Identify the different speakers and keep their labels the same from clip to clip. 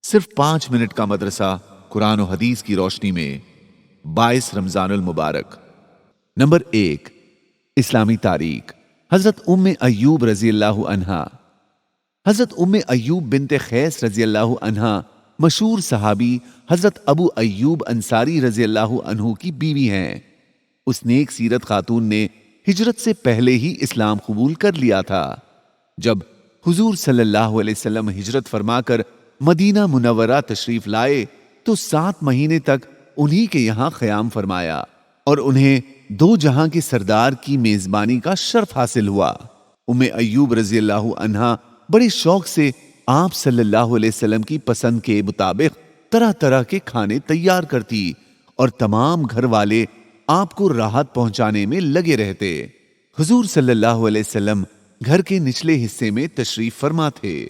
Speaker 1: صرف 5 منٹ کا مدرسہ قرآن و حدیث کی روشنی میں 22 رمضان المبارک۔ نمبر 1، اسلامی تاریخ۔ حضرت ام ایوب رضی اللہ عنہا۔ حضرت ام ایوب بنت خیس رضی اللہ عنہا مشہور صحابی حضرت ابو ایوب انصاری رضی اللہ عنہ کی بیوی ہیں۔ اس نیک سیرت خاتون نے ہجرت سے پہلے ہی اسلام قبول کر لیا تھا۔ جب حضور صلی اللہ علیہ وسلم ہجرت فرما کر مدینہ منورہ تشریف لائے تو 7 مہینے تک انہی کے یہاں قیام فرمایا اور انہیں 2 جہاں کے سردار کی میزبانی کا شرف حاصل ہوا۔ ام ایوب رضی اللہ عنہا بڑے شوق سے آپ صلی اللہ علیہ وسلم کی پسند کے مطابق طرح طرح کے کھانے تیار کرتی اور تمام گھر والے آپ کو راحت پہنچانے میں لگے رہتے۔ حضور صلی اللہ علیہ وسلم گھر کے نچلے حصے میں تشریف فرما تھے،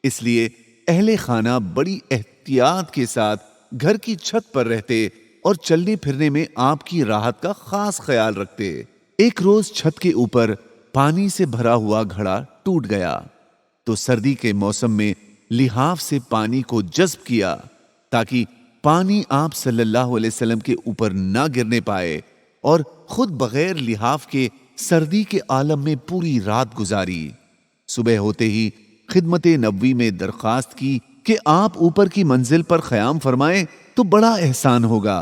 Speaker 1: اس لیے اہل خانہ بڑی احتیاط کے ساتھ گھر کی چھت پر رہتے اور چلنے پھرنے میں آپ کی راحت کا خاص خیال رکھتے۔ ایک روز چھت کے اوپر پانی سے بھرا ہوا گھڑا ٹوٹ گیا تو سردی کے موسم میں لحاف سے پانی کو جذب کیا تاکہ پانی آپ صلی اللہ علیہ وسلم کے اوپر نہ گرنے پائے، اور خود بغیر لحاف کے سردی کے عالم میں پوری رات گزاری۔ صبح ہوتے ہی خدمت نبوی میں درخواست کی کہ آپ اوپر کی منزل پر قیام فرمائیں تو بڑا احسان ہوگا۔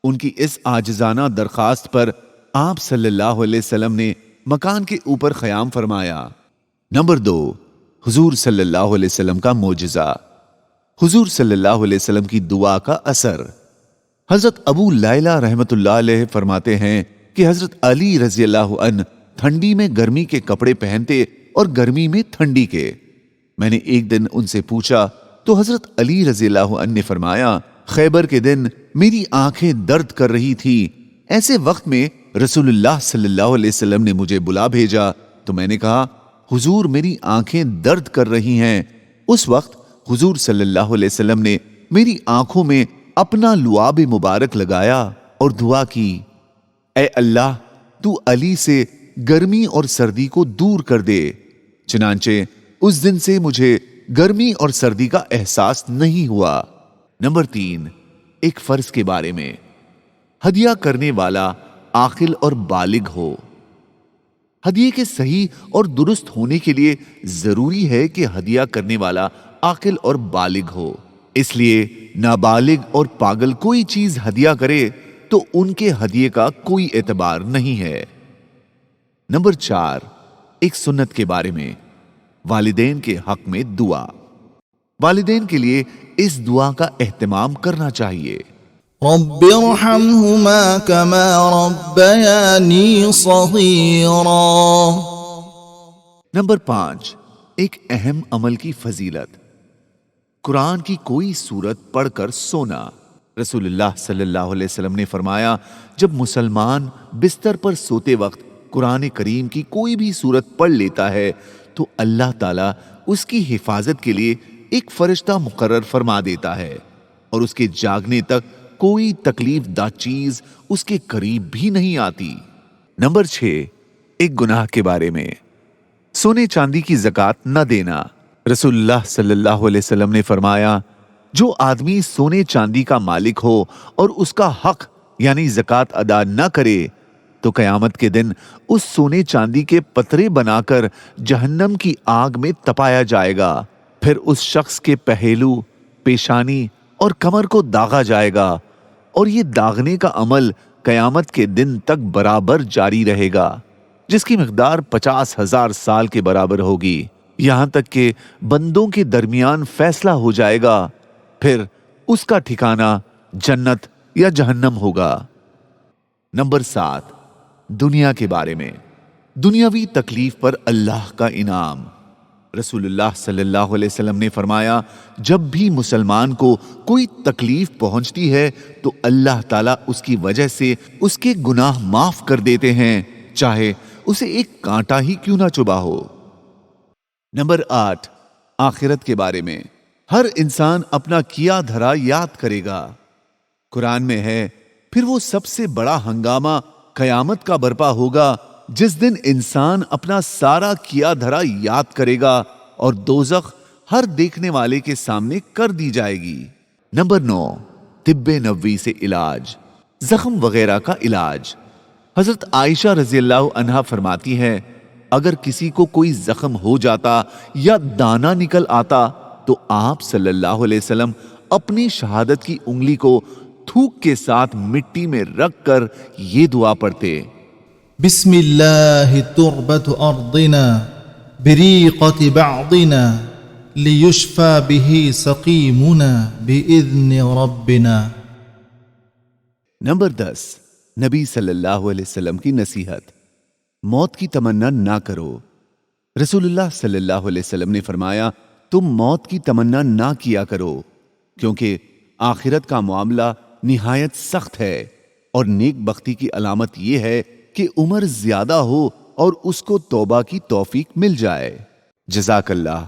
Speaker 1: ان کی اس عاجزانہ درخواست پر آپ صلی اللہ علیہ وسلم نے مکان کے اوپر قیام فرمایا۔ نمبر 2، حضور صلی اللہ علیہ وسلم کا معجزہ۔ حضور صلی اللہ علیہ وسلم کی دعا کا اثر۔ حضرت ابو لیلہ رحمت اللہ علیہ فرماتے ہیں کہ حضرت علی رضی اللہ عنہ ٹھنڈی میں گرمی کے کپڑے پہنتے اور گرمی میں ٹھنڈی کے۔ میں نے ایک دن ان سے پوچھا تو حضرت علی رضی اللہ عنہ نے فرمایا، خیبر کے دن میری آنکھیں درد کر رہی تھی، ایسے وقت میں رسول اللہ صلی اللہ علیہ وسلم نے مجھے بلا بھیجا تو میں نے کہا حضور میری آنکھیں درد کر رہی ہیں۔ اس وقت حضور صلی اللہ علیہ وسلم نے میری آنکھوں میں اپنا لعاب مبارک لگایا اور دعا کی، اے اللہ تو علی سے گرمی اور سردی کو دور کر دے۔ چنانچہ اس دن سے مجھے گرمی اور سردی کا احساس نہیں ہوا۔ نمبر 3، ایک فرض کے بارے میں۔ ہدیہ کرنے والا عاقل اور بالغ ہو۔ ہدیے کے صحیح اور درست ہونے کے لیے ضروری ہے کہ ہدیہ کرنے والا عاقل اور بالغ ہو۔ اس لیے نابالغ اور پاگل کوئی چیز ہدیہ کرے تو ان کے ہدیے کا کوئی اعتبار نہیں ہے۔ نمبر 4، ایک سنت کے بارے میں۔ والدین کے حق میں دعا۔ والدین کے لیے اس دعا کا اہتمام کرنا چاہیے۔
Speaker 2: رب ارحمهما كما ربياني صغيرا۔
Speaker 1: نمبر 5، ایک اہم عمل کی فضیلت۔ قرآن کی کوئی سورت پڑھ کر سونا۔ رسول اللہ صلی اللہ علیہ وسلم نے فرمایا، جب مسلمان بستر پر سوتے وقت قرآن کریم کی کوئی بھی سورت پڑھ لیتا ہے تو اللہ تعالیٰ اس کی حفاظت کے لیے ایک فرشتہ مقرر فرما دیتا ہے اور اس کے جاگنے تک کوئی تکلیف دہ چیز اس کے قریب بھی نہیں آتی۔ نمبر 6، ایک گناہ کے بارے میں۔ سونے چاندی کی زکوٰۃ نہ دینا۔ رسول اللہ صلی اللہ علیہ وسلم نے فرمایا، جو آدمی سونے چاندی کا مالک ہو اور اس کا حق یعنی زکوٰۃ ادا نہ کرے تو قیامت کے دن اس سونے چاندی کے پترے بنا کر جہنم کی آگ میں تپایا جائے گا، پھر اس شخص کے پہلو، پیشانی اور کمر کو داغا جائے گا، اور یہ داغنے کا عمل قیامت کے دن تک برابر جاری رہے گا، جس کی مقدار 50,000 سال کے برابر ہوگی، یہاں تک کہ بندوں کے درمیان فیصلہ ہو جائے گا، پھر اس کا ٹھکانہ جنت یا جہنم ہوگا۔ نمبر 7، دنیا کے بارے میں۔ دنیاوی تکلیف پر اللہ کا انعام۔ رسول اللہ صلی اللہ علیہ وسلم نے فرمایا، جب بھی مسلمان کو کوئی تکلیف پہنچتی ہے تو اللہ تعالیٰ اس کی وجہ سے اس کے گناہ معاف کر دیتے ہیں، چاہے اسے ایک کانٹا ہی کیوں نہ چبھا ہو۔ نمبر 8، آخرت کے بارے میں۔ ہر انسان اپنا کیا دھرا یاد کرے گا۔ قرآن میں ہے، پھر وہ سب سے بڑا ہنگامہ قیامت کا برپا ہوگا جس دن انسان اپنا سارا کیا دھرا یاد کرے گا اور دوزخ ہر دیکھنے والے کے سامنے کر دی جائے گی۔ نمبر 9، طب نبوی سے علاج، زخم وغیرہ کا علاج۔ حضرت عائشہ رضی اللہ عنہا فرماتی ہے اگر کسی کو کوئی زخم ہو جاتا یا دانہ نکل آتا تو آپ صلی اللہ علیہ وسلم اپنی شہادت کی انگلی کو تھوک کے ساتھ مٹی میں رکھ کر یہ دعا پڑھتے،
Speaker 2: بسم اللہ تربت ارضنا بریقت بعضنا لیشفى به سقیمنا بإذن ربنا۔
Speaker 1: نمبر 10، نبی صلی اللہ علیہ وسلم کی نصیحت، موت کی تمنا نہ کرو۔ رسول اللہ صلی اللہ علیہ وسلم نے فرمایا تم موت کی تمنا نہ کیا کرو کیونکہ آخرت کا معاملہ نہایت سخت ہے، اور نیک بختی کی علامت یہ ہے کہ عمر زیادہ ہو اور اس کو توبہ کی توفیق مل جائے۔ جزاک اللہ۔